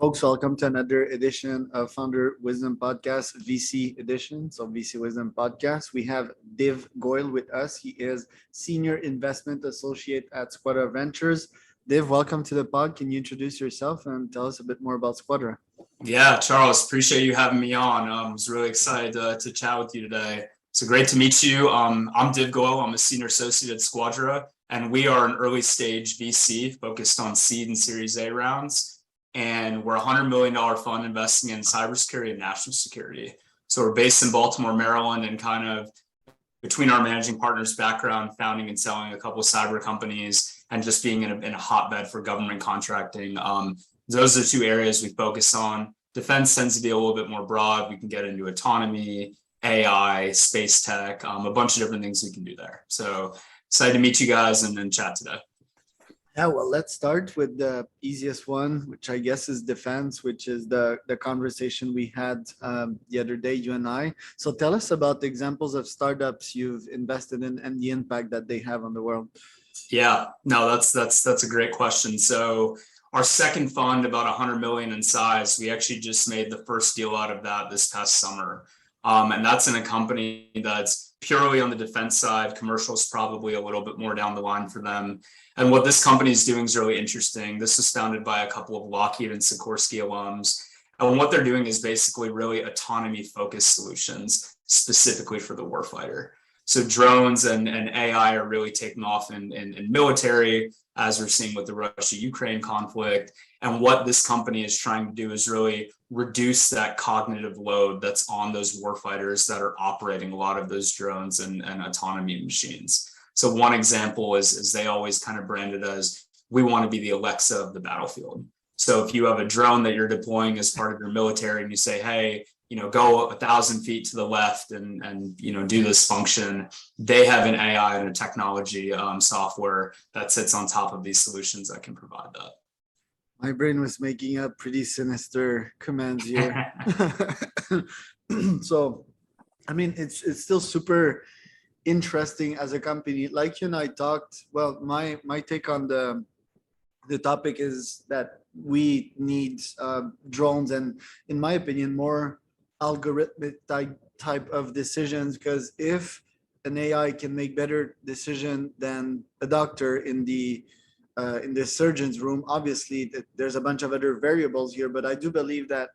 Folks, welcome to another edition of Founder Wisdom Podcast, VC edition. So, VC Wisdom Podcast. We have Goel with us. He is Senior Investment Associate at Squadra Ventures. Div, welcome to the pod. Can you introduce yourself and tell us a bit more about Squadra? Yeah, Charles, appreciate you having me on. I was really excited to chat with you today. So great to meet you. I'm Goel. I'm a Senior Associate at Squadra, and we are an early stage VC focused on seed and Series A rounds. And we're a $100 million fund investing in cybersecurity and national security. So we're based in Baltimore, Maryland, and kind of between our managing partners background, founding and selling a couple of cyber companies, and just being in a hotbed for government contracting. Those are the two areas we focus on. Defense tends to be a little bit more broad. We can get into autonomy, AI, space tech, a bunch of different things we can do there. So excited to meet you guys and chat today. Yeah, well, let's start with the easiest one, which I guess is defense, which is the conversation we had the other day, you and I. So tell us about the examples of startups you've invested in and the impact that they have on the world. Yeah, no, that's a great question. So our second fund, about 100 million in size, we actually just made the first deal out of that this past summer. And that's in a company that's purely on the defense side. Commercial is probably a little bit more down the line for them. And what this company is doing is really interesting. This was founded by a couple of Lockheed and Sikorsky alums. And what they're doing is basically really autonomy-focused solutions, specifically for the warfighter. So drones and AI are really taking off in military, as we're seeing with the Russia-Ukraine conflict. And what this company is trying to do is really reduce that cognitive load that's on those warfighters that are operating a lot of those drones and autonomy machines. So one example is they always kind of brand it as, we want to be the Alexa of the battlefield. So if you have a drone that you're deploying as part of your military and you say, hey, go 1,000 feet to the left and do this function, they have an AI and a technology software that sits on top of these solutions that can provide that. My brain was making up pretty sinister commands here. So, I mean, it's still super interesting as a company. Like you and I talked, well, my take on the topic is that we need drones and, in my opinion, more algorithmic type of decisions, because if an AI can make better decision than a doctor in the surgeon's room, obviously there's a bunch of other variables here, but I do believe that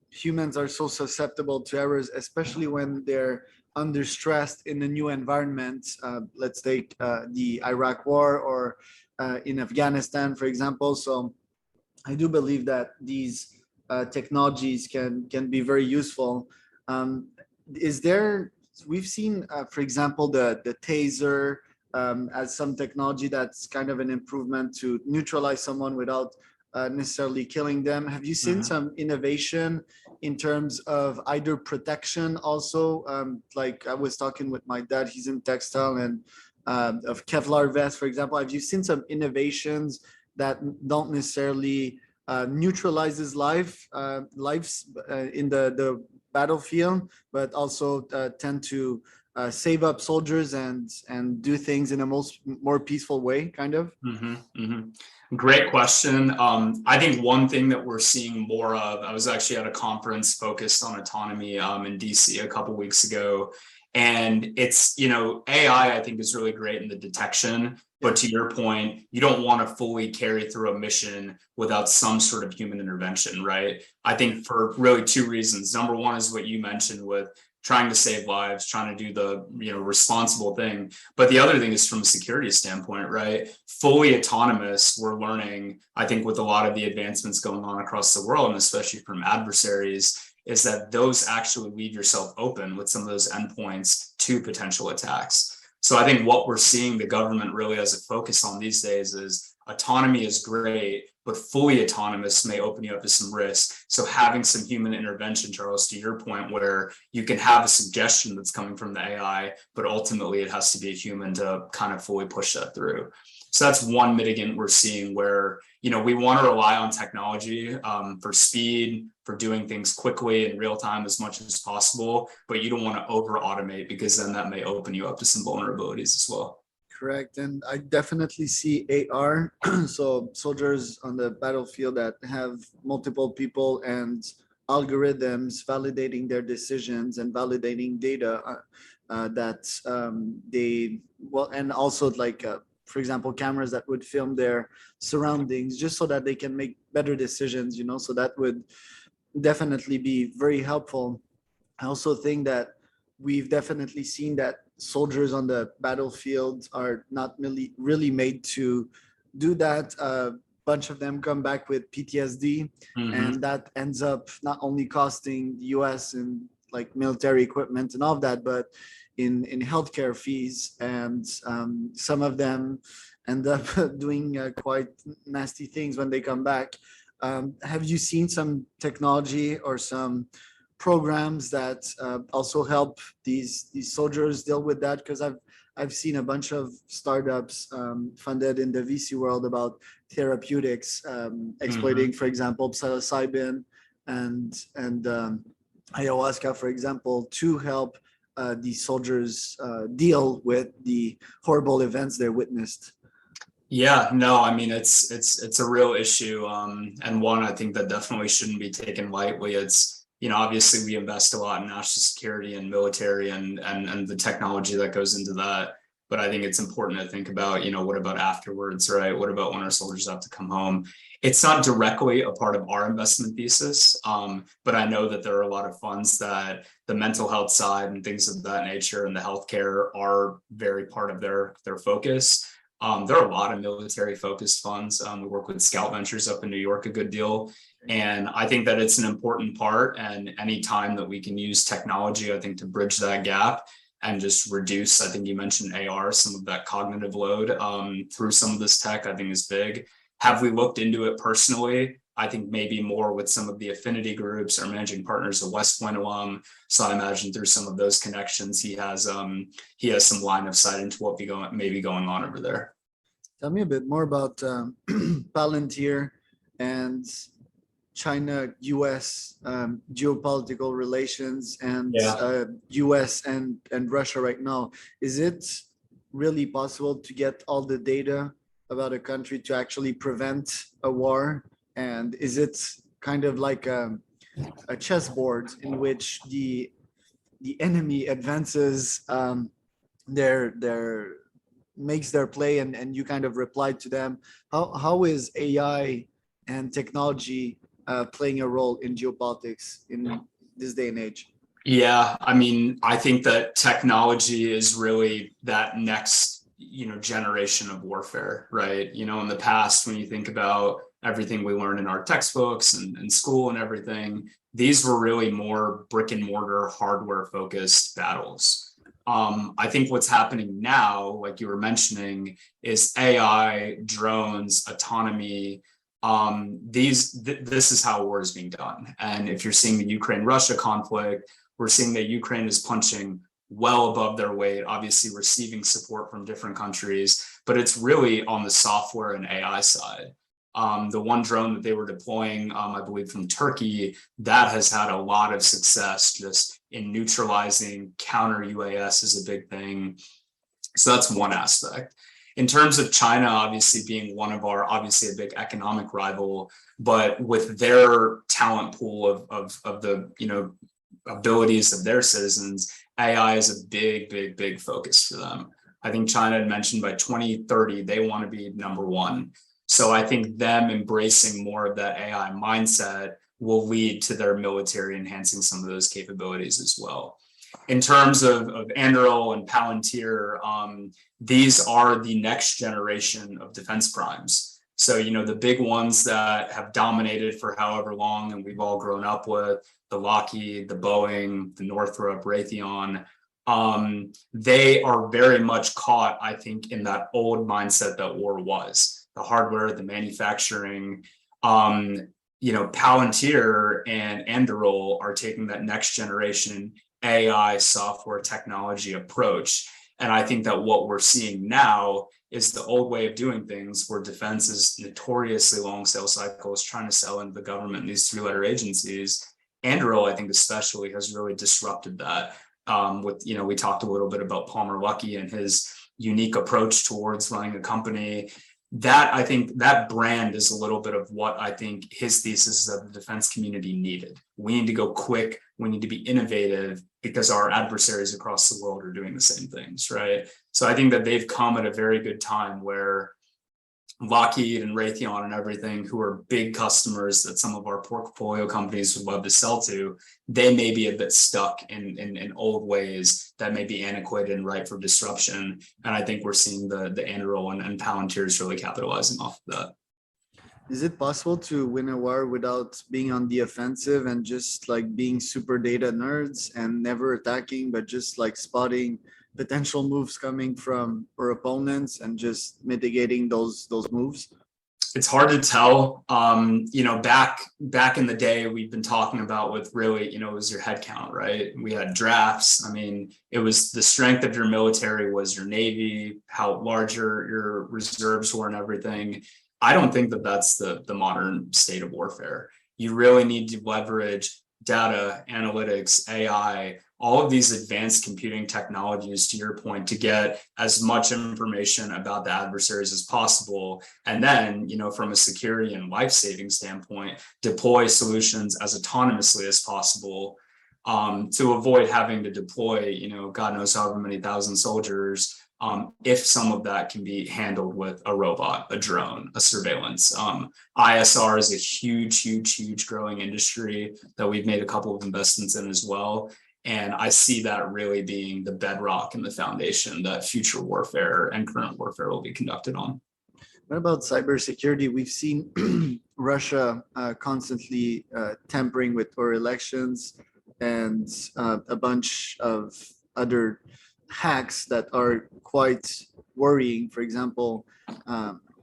humans are so susceptible to errors, especially when they're under stress in a new environment. Let's take the Iraq war or in Afghanistan, for example. So I do believe that these technologies can be very useful. We've seen, for example, the taser as some technology that's kind of an improvement to neutralize someone without necessarily killing them. Have you seen some innovation in terms of either protection also? Like I was talking with my dad, he's in textile, and of Kevlar vests, for example. Have you seen some innovations that don't necessarily neutralizes lives in the battlefield, but also tend to save up soldiers and do things in a more peaceful way, kind of? Great question. I think one thing that we're seeing more of, I was actually at a conference focused on autonomy in DC a couple weeks ago. And it's, AI, I think, is really great in the detection. But to your point, you don't want to fully carry through a mission without some sort of human intervention, right? I think for really two reasons. Number one is what you mentioned with trying to save lives, trying to do the responsible thing. But the other thing is from a security standpoint, right? Fully autonomous, we're learning, I think, with a lot of the advancements going on across the world, and especially from adversaries, is that those actually leave yourself open with some of those endpoints to potential attacks. So I think what we're seeing the government really has a focus on these days is autonomy is great, but fully autonomous may open you up to some risk. So having some human intervention, Charles, to your point, where you can have a suggestion that's coming from the AI, but ultimately it has to be a human to kind of fully push that through. So that's one mitigant we're seeing where, we want to rely on technology for speed, for doing things quickly in real time as much as possible, but you don't want to over automate because then that may open you up to some vulnerabilities as well. Correct. And I definitely see AR. So soldiers on the battlefield that have multiple people and algorithms validating their decisions and validating data that they, well, and also like, for example, cameras that would film their surroundings just so that they can make better decisions, you know, so that would definitely be very helpful. I also think that we've definitely seen that soldiers on the battlefield are not really made to do that. A bunch of them come back with PTSD, Mhm. and that ends up not only costing the US and like military equipment and all of that, but in healthcare fees. And some of them end up doing quite nasty things when they come back. Have you seen some technology or some programs that also help these soldiers deal with that? Because I've seen a bunch of startups funded in the VC world about therapeutics, exploiting, for example, psilocybin and ayahuasca, for example, to help these soldiers deal with the horrible events they witnessed. Yeah, no, I mean it's a real issue, and one I think that definitely shouldn't be taken lightly. It's, you know, obviously we invest a lot in national security and military and the technology that goes into that. But I think it's important to think about, you know, what about afterwards, right? What about when our soldiers have to come home? It's not directly a part of our investment thesis, but I know that there are a lot of funds that the mental health side and things of that nature and the healthcare are very part of their focus. There are a lot of military focused funds. We work with Scout Ventures up in New York a good deal. And I think that it's an important part. And any time that we can use technology, I think, to bridge that gap and just reduce, I think you mentioned AR, some of that cognitive load through some of this tech, I think is big. Have we looked into it personally? I think maybe more with some of the affinity groups or managing partners of West Point alum. So I imagine through some of those connections, he has some line of sight into what may be going on over there. Tell me a bit more about Palantir and China-US geopolitical relations and Yeah. US and Russia right now. Is it really possible to get all the data about a country to actually prevent a war? And is it kind of like a chessboard in which the enemy advances their makes their play and you kind of reply to them? How is AI and technology playing a role in geopolitics in this day and age? Yeah, I mean, I think that technology is really that next, you know, generation of warfare, right? You know, in the past, when you think about everything we learned in our textbooks and school and everything, these were really more brick and mortar hardware focused battles. I think what's happening now, like you were mentioning, is AI, drones, autonomy. This is how war is being done. And if you're seeing the Ukraine-Russia conflict, we're seeing that Ukraine is punching well above their weight, obviously receiving support from different countries, but it's really on the software and AI side. The one drone that they were deploying, I believe from Turkey, that has had a lot of success just in neutralizing. Counter UAS is a big thing. So that's one aspect. In terms of China, obviously being one of our, obviously a big economic rival, but with their talent pool of the, you know, abilities of their citizens, AI is a big focus for them. I think China had mentioned by 2030, they want to be number one. So I think them embracing more of that AI mindset will lead to their military enhancing some of those capabilities as well. In terms of Anduril and Palantir, these are the next generation of defense primes. So, you know, the big ones that have dominated for however long and we've all grown up with, the Lockheed, the Boeing, the Northrop, Raytheon, they are very much caught, I think, in that old mindset that war was. The hardware, the manufacturing, you know, Palantir and Anduril are taking that next generation AI software technology approach. And I think that what we're seeing now is the old way of doing things where defense is notoriously long sales cycles, trying to sell into the government and these three-letter agencies. Anduril, I think especially, has really disrupted that. With, you know, we talked a little bit about Palmer Luckey and his unique approach towards running a company. That I think that brand is a little bit of what I think his thesis is that the defense community needed. We need to go quick. We need to be innovative because our adversaries across the world are doing the same things, right? So I think that they've come at a very good time where Lockheed and Raytheon and everything, who are big customers that some of our portfolio companies would love to sell to, they may be a bit stuck in old ways that may be antiquated and ripe for disruption. And I think we're seeing the Anduril and Palantirs really capitalizing off of that. Is it possible to win a war without being on the offensive and just like being super data nerds and never attacking, but just like spotting potential moves coming from our opponents and just mitigating those moves? It's hard to tell. Back in the day, we've been talking about with really, it was your head count, right? We had drafts. I mean, it was the strength of your military was your Navy, how large your reserves were and everything. I don't think that that's the modern state of warfare. You really need to leverage data, analytics, AI, all of these advanced computing technologies, to your point, to get as much information about the adversaries as possible. And then, from a security and life-saving standpoint, deploy solutions as autonomously as possible, to avoid having to deploy, God knows however many thousand soldiers, if some of that can be handled with a robot, a drone, a surveillance. ISR is a huge growing industry that we've made a couple of investments in as well. And I see that really being the bedrock and the foundation that future warfare and current warfare will be conducted on. What about cybersecurity? We've seen Russia constantly tampering with our elections and a bunch of other hacks that are quite worrying. For example,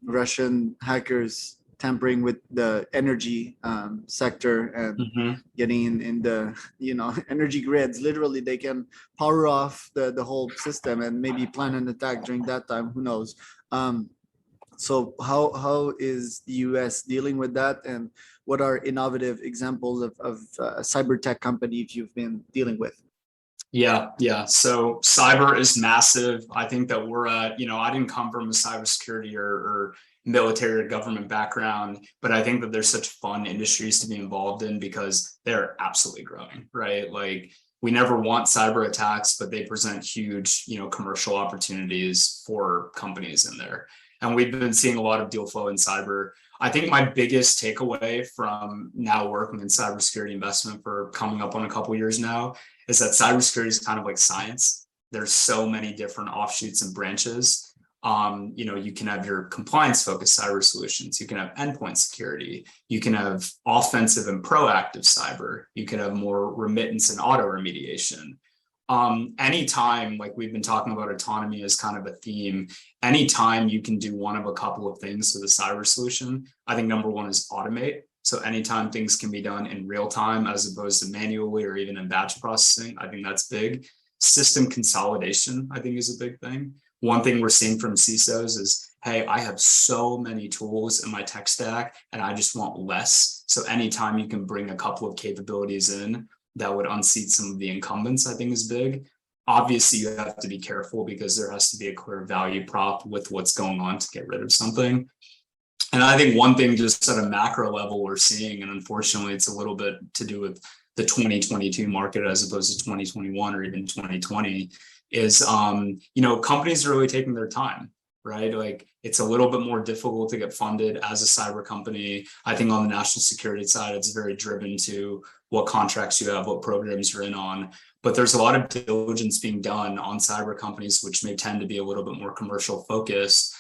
Russian hackers tampering with the energy sector and getting in the energy grids. Literally, they can power off the whole system and maybe plan an attack during that time. Who knows? So how is the US dealing with that, and what are innovative examples of cyber tech companies you've been dealing with? Yeah. So cyber is massive. I think that we're I didn't come from a cybersecurity or military or government background, but I think that there's such fun industries to be involved in because they're absolutely growing, right? Like, we never want cyber attacks, but they present huge, commercial opportunities for companies in there. And we've been seeing a lot of deal flow in cyber. I think my biggest takeaway from now working in cybersecurity investment for coming up on a couple of years now is that cybersecurity is kind of like science. There's so many different offshoots and branches. You can have your compliance-focused cyber solutions. You can have endpoint security. You can have offensive and proactive cyber. You can have more remittance and auto remediation. Anytime, like we've been talking about autonomy as kind of a theme, anytime you can do one of a couple of things with a cyber solution, I think number one is automate. So anytime things can be done in real time as opposed to manually or even in batch processing, I think that's big. System consolidation, I think, is a big thing. One thing we're seeing from CISOs is, hey, I have so many tools in my tech stack and I just want less. So anytime you can bring a couple of capabilities in that would unseat some of the incumbents, I think is big. Obviously, you have to be careful because there has to be a clear value prop with what's going on to get rid of something. And I think one thing just at a macro level we're seeing, and unfortunately it's a little bit to do with the 2022 market as opposed to 2021 or even 2020, is companies are really taking their time, right? Like, it's a little bit more difficult to get funded as a cyber company. I think on the national security side, it's very driven to what contracts you have, what programs you're in on. But there's a lot of diligence being done on cyber companies, which may tend to be a little bit more commercial focused.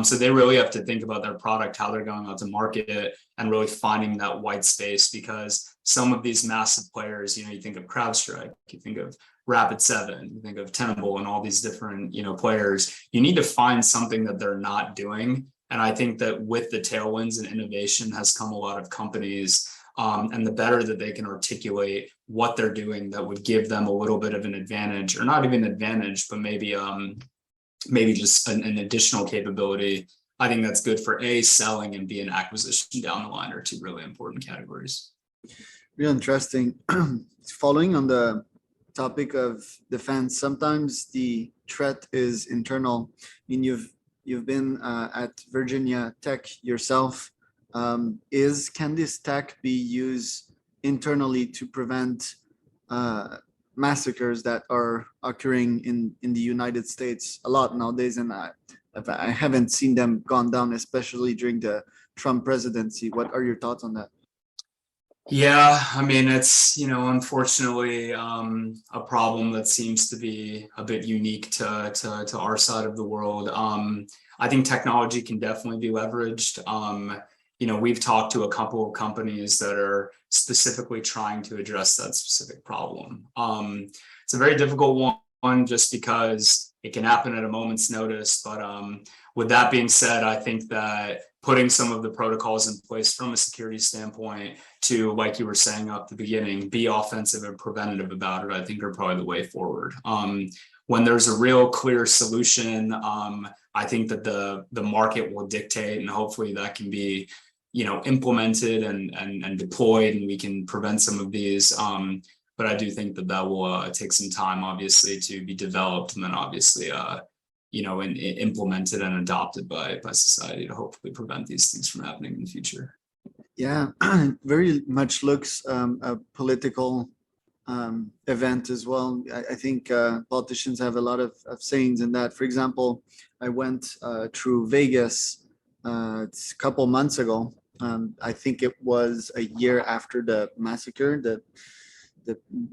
So they really have to think about their product, how they're going out to market, and really finding that white space, because some of these massive players, you think of CrowdStrike, you think of Rapid7, you think of Tenable and all these different, players. You need to find something that they're not doing. And I think that with the tailwinds and innovation has come a lot of companies, and the better that they can articulate what they're doing that would give them a little bit of an advantage, or not even advantage, but maybe just an additional capability. I think that's good for selling, and an acquisition down the line are two really important categories. Real interesting. Following on the topic of defense, sometimes the threat is internal. I mean, you've been at Virginia Tech yourself. Can this tech be used internally to prevent massacres that are occurring in the United States a lot nowadays? And I haven't seen them gone down, especially during the Trump presidency. What are your thoughts on that? Yeah, I mean, it's, unfortunately, a problem that seems to be a bit unique to our side of the world. I think technology can definitely be leveraged. We've talked to a couple of companies that are specifically trying to address that specific problem. It's a very difficult one just because it can happen at a moment's notice. But with that being said, I think that putting some of the protocols in place from a security standpoint to, like you were saying at the beginning, be offensive and preventative about it, I think are probably the way forward. When there's a real clear solution, I think that the market will dictate, and hopefully that can be, implemented and deployed, and we can prevent some of these. But I do think that will take some time, obviously, to be developed, and then obviously, implemented and adopted by society to hopefully prevent these things from happening in the future. Yeah, very much looks a political event as well. I think politicians have a lot of sayings in that. For example, I went through Vegas a couple months ago. I think it was a year after the massacre, the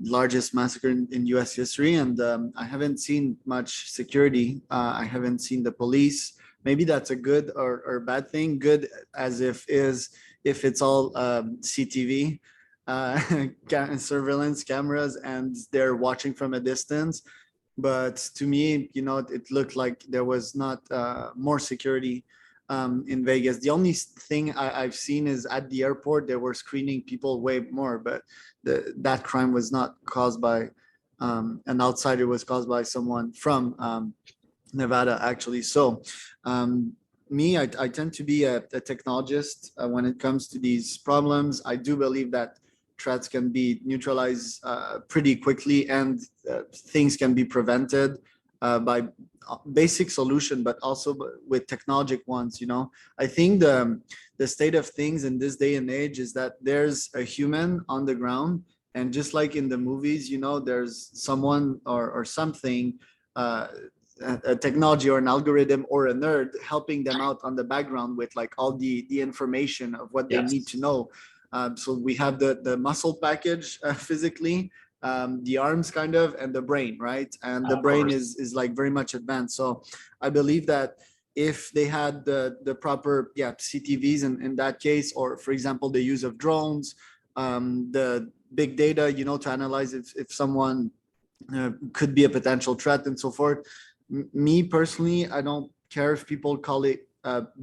largest massacre in US history. And I haven't seen much security. I haven't seen the police. Maybe that's a good or bad thing. Good as if it's all CTV, surveillance cameras, and they're watching from a distance. But to me, it looked like there was not more security in Vegas. The only thing I've seen is at the airport, they were screening people way more, but that crime was not caused by an outsider, was caused by someone from Nevada, actually. So I tend to be a technologist when it comes to these problems. I do believe that threats can be neutralized pretty quickly, and things can be prevented by basic solution, but also with technologic ones. I think the state of things in this day and age is that there's a human on the ground, and just like in the movies, there's someone or something, a technology or an algorithm or a nerd helping them out on the background with like all the information of what they need to know. So we have the muscle package physically, the arms kind of, and the brain, right? And the brain is like very much advanced. So I believe that if they had the proper CTVs in that case, or for example the use of drones, the big data, to analyze if someone could be a potential threat and so forth. Me personally, I don't care if people call it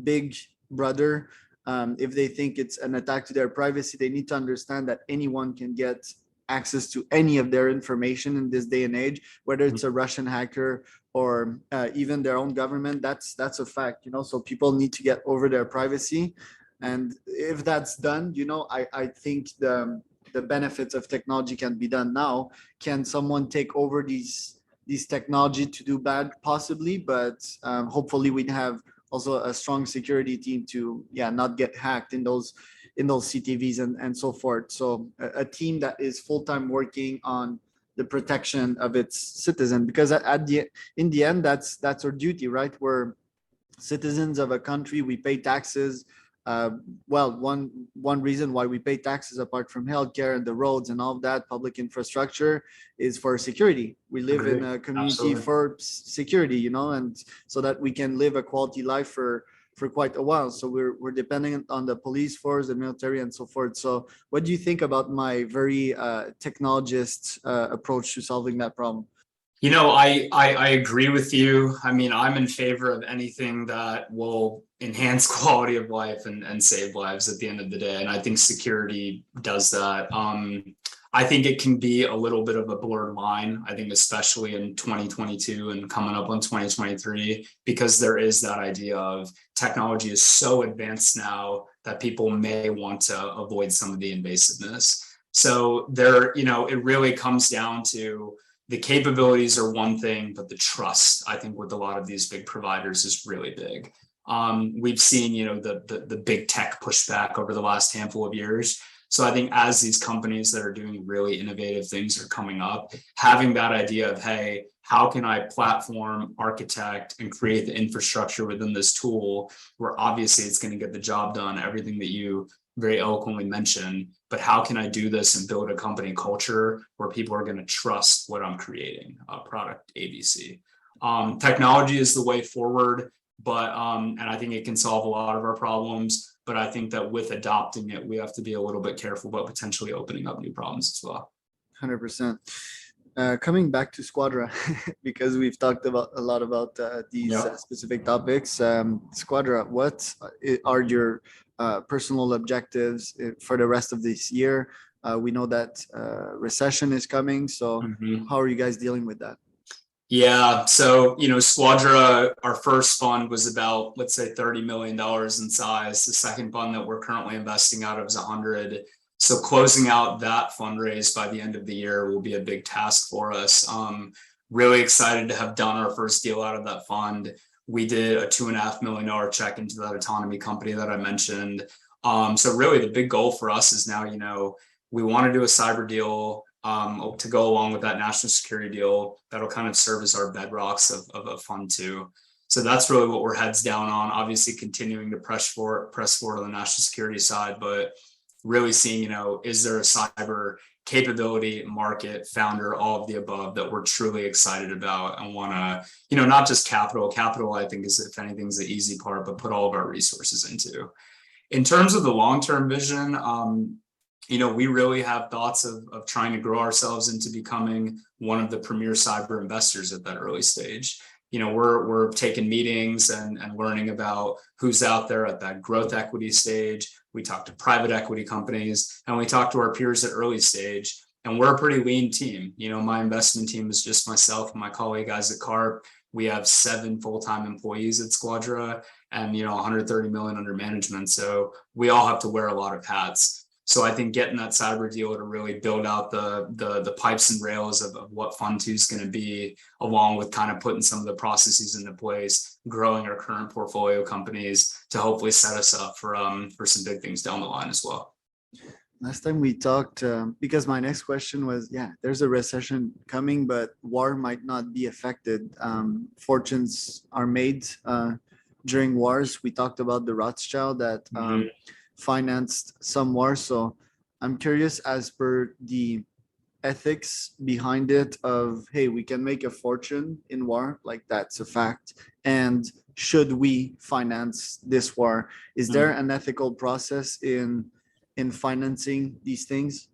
Big Brother. If they think it's an attack to their privacy, they need to understand that anyone can get access to any of their information in this day and age, whether it's a Russian hacker or even their own government. That's a fact, so people need to get over their privacy. And if that's done, I think the benefits of technology can be done now. Can someone take over these technology to do bad? Possibly, but hopefully we'd have also a strong security team to not get hacked in those CTVs and so forth. So a team that is full-time working on the protection of its citizen, because in the end, that's our duty, right? We're citizens of a country. We pay taxes. One reason why we pay taxes, apart from healthcare and the roads and all of that public infrastructure, is for security. We live in a community for security, and so that we can live a quality life for quite a while. So we're dependent on the police force, the military, and so forth. So what do you think about my very technologist approach to solving that problem? I agree with you. I mean, I'm in favor of anything that will enhance quality of life and save lives at the end of the day. And I think security does that. I think it can be a little bit of a blurred line, I think, especially in 2022 and coming up on 2023, because there is that idea of technology is so advanced now that people may want to avoid some of the invasiveness. So it really comes down to, the capabilities are one thing, but the trust, I think, with a lot of these big providers is really big. We've seen, the big tech pushback over the last handful of years. So I think as these companies that are doing really innovative things are coming up, having that idea of, hey, how can I platform, architect, and create the infrastructure within this tool where obviously it's going to get the job done, everything that you very eloquently mentioned, but how can I do this and build a company culture where people are going to trust what I'm creating, product ABC. Technology is the way forward, but and I think it can solve a lot of our problems. But I think that with adopting it, we have to be a little bit careful about potentially opening up new problems as well. 100%. Coming back to Squadra, because we've talked about a lot about these specific topics. Squadra, what are your personal objectives for the rest of this year? We know that recession is coming, so how are you guys dealing with that? Yeah, so Squadra, our first fund was about, let's say, $30 million in size. The second fund that we're currently investing out of is 100. So closing out that fundraise by the end of the year will be a big task for us. Really excited to have done our first deal out of that fund. We did a $2.5 million check into that autonomy company that I mentioned. So really the big goal for us is now, we want to do a cyber deal to go along with that national security deal that'll kind of serve as our bedrocks of a fund two. So that's really what we're heads down on. Obviously continuing to press forward on the national security side, but really seeing, is there a cyber capability, market, founder, all of the above that we're truly excited about and want to, not just capital. Capital, I think, is, if anything, is the easy part, but put all of our resources into. In terms of the long-term vision, we really have thoughts of trying to grow ourselves into becoming one of the premier cyber investors at that early stage. We're taking meetings and learning about who's out there at that growth equity stage. We talk to private equity companies and we talk to our peers at early stage. And we're a pretty lean team. My investment team is just myself and my colleague Isaac Karp. We have 7 full-time employees at Squadra and 130 million under management. So we all have to wear a lot of hats. So I think getting that cyber deal to really build out the pipes and rails of what Fund 2 is going to be, along with kind of putting some of the processes into place, growing our current portfolio companies to hopefully set us up for some big things down the line as well. Last time we talked, because my next question was, there's a recession coming, but war might not be affected. Fortunes are made during wars. We talked about the Rothschild that financed some wars. So I'm curious, as per the ethics behind it of, hey, we can make a fortune in war, like that's a fact. And should we finance this war? Is there an ethical process in financing these things?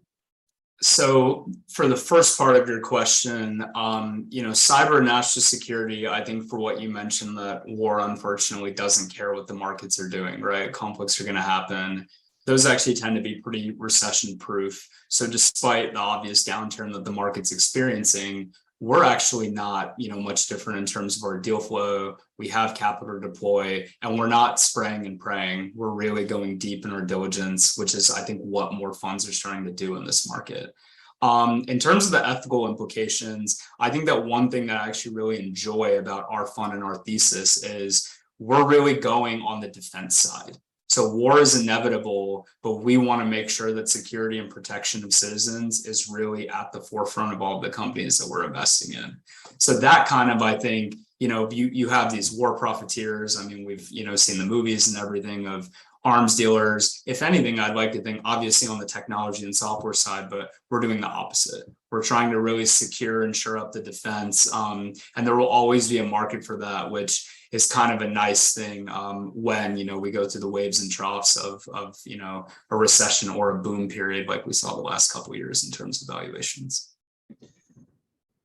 So for the first part of your question, cyber and national security, I think for what you mentioned, that war unfortunately doesn't care what the markets are doing, right? Conflicts are going to happen. Those actually tend to be pretty recession proof. So despite the obvious downturn that the market's experiencing, we're actually not, much different in terms of our deal flow. We have capital to deploy and we're not spraying and praying. We're really going deep in our diligence, which is, I think, what more funds are starting to do in this market. In terms of the ethical implications, I think that one thing that I actually really enjoy about our fund and our thesis is we're really going on the defense side. So war is inevitable, but we want to make sure that security and protection of citizens is really at the forefront of all of the companies that we're investing in. So that kind of, I think, you have these war profiteers. I mean, we've, seen the movies and everything of arms dealers. If anything, I'd like to think obviously on the technology and software side, but we're doing the opposite. We're trying to really secure and shore up the defense. And there will always be a market for that, which is kind of a nice thing when, we go through the waves and troughs of a recession or a boom period like we saw the last couple of years in terms of valuations.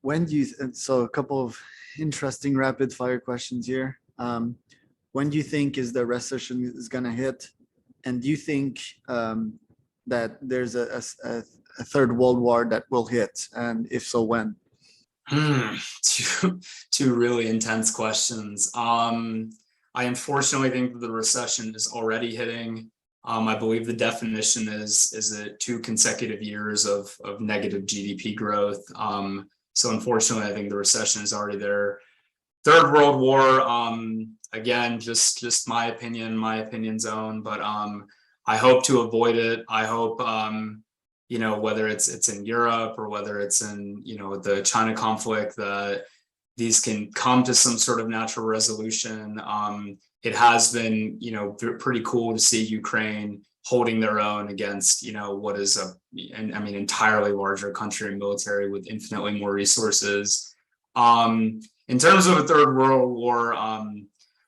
When do you, so a couple of interesting rapid fire questions here. When do you think is the recession is going to hit? And do you think that there's a third world war that will hit? And if so, when? Two really intense questions. I unfortunately think that the recession is already hitting. I believe the definition is it 2 consecutive years of negative GDP growth. So unfortunately, I think the recession is already there. Third World War, again, just my opinion zone, but I hope to avoid it. I hope, whether it's in Europe or whether it's in, the China conflict, that these can come to some sort of natural resolution. It has been, pretty cool to see Ukraine holding their own against, what is entirely larger country and military with infinitely more resources. In terms of a third world war,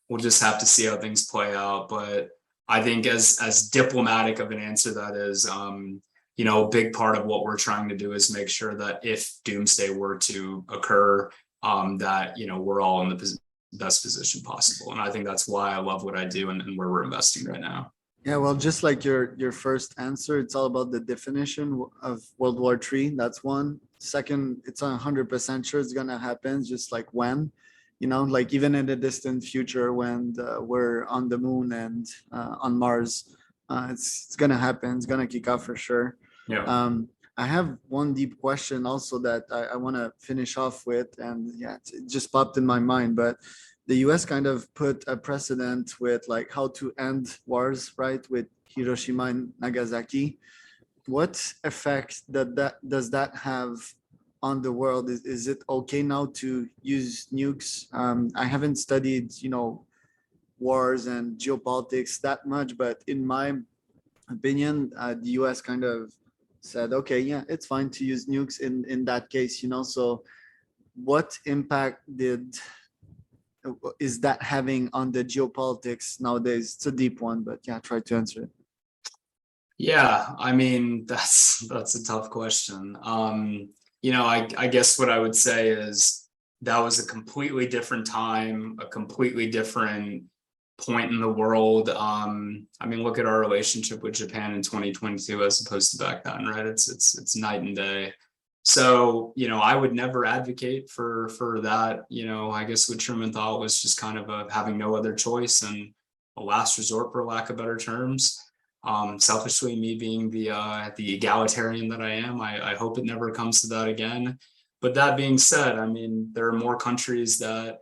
we'll just have to see how things play out. But I think as diplomatic of an answer that is, a big part of what we're trying to do is make sure that if doomsday were to occur, that, we're all in the best position possible. And I think that's why I love what I do and where we're investing right now. Yeah, well, just like your first answer, it's all about the definition of World War III. That's one. Second, it's 100% sure it's gonna happen. Just like when, like even in the distant future when we're on the moon and on Mars, it's gonna happen. It's gonna kick off for sure. Yeah. I have one deep question also that I want to finish off with, and yeah, it just popped in my mind, but the US kind of put a precedent with like how to end wars, right? With Hiroshima and Nagasaki. What effect does that have on the world? Is it okay now to use nukes? I haven't studied, wars and geopolitics that much, but in my opinion, the US kind of said, okay, yeah, it's fine to use nukes in that case, So what impact is that having on the geopolitics nowadays? It's a deep one, but yeah, try to answer it. Yeah, that's a tough question. I guess what I would say is that was a completely different time, a completely different point in the world. Look at our relationship with Japan in 2022 as opposed to back then, right? It's night and day. So, I would never advocate for that. I guess what Truman thought was just kind of having no other choice and a last resort, for lack of better terms. Selfishly, me being the egalitarian that I am, I hope it never comes to that again. But that being said, there are more countries that,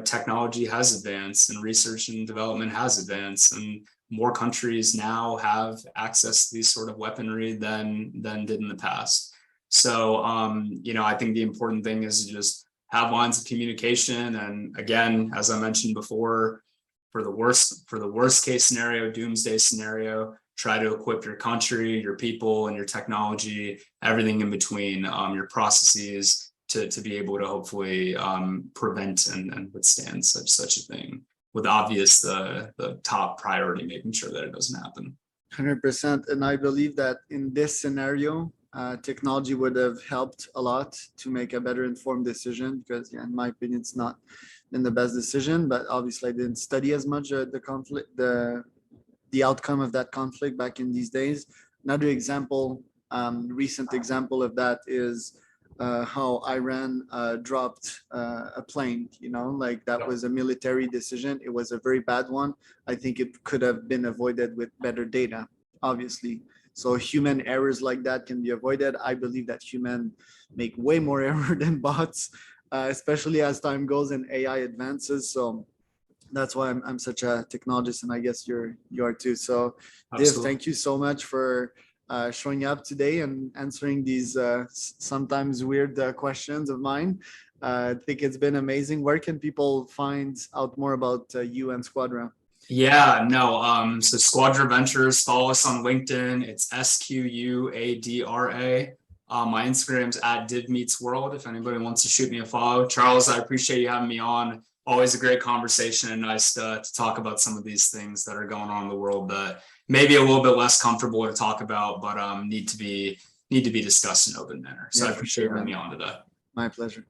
technology has advanced and research and development has advanced, and more countries now have access to these sort of weaponry than did in the past. So, I think the important thing is to just have lines of communication. And again, as I mentioned before, for the worst case scenario, doomsday scenario, try to equip your country, your people, and your technology, everything in between, your processes to be able to hopefully prevent and withstand such a thing. With obvious the top priority, making sure that it doesn't happen. 100%. And I believe that in this scenario, technology would have helped a lot to make a better informed decision, because yeah, in my opinion, it's not been the best decision, but obviously I didn't study as much the conflict, the outcome of that conflict back in these days. Another example, recent example of that is how Iran dropped a plane, like that was a military decision. It was a very bad one. I think it could have been avoided with better data, obviously. So human errors like that can be avoided. I believe that humans make way more error than bots, especially as time goes and AI advances. So that's why I'm such a technologist, and I guess you are too. So Div, thank you so much for showing up today and answering these sometimes weird questions of mine. I think it's been amazing. Where can people find out more about you and Squadra? Yeah, no. So Squadra Ventures, follow us on LinkedIn. It's SQUADRA. My Instagram's @DivMeetsWorld. If anybody wants to shoot me a follow. Charles, I appreciate you having me on. Always a great conversation, and nice to talk about some of these things that are going on in the world that maybe a little bit less comfortable to talk about, but need to be discussed in open manner. So yeah, I appreciate you having me on today. My pleasure.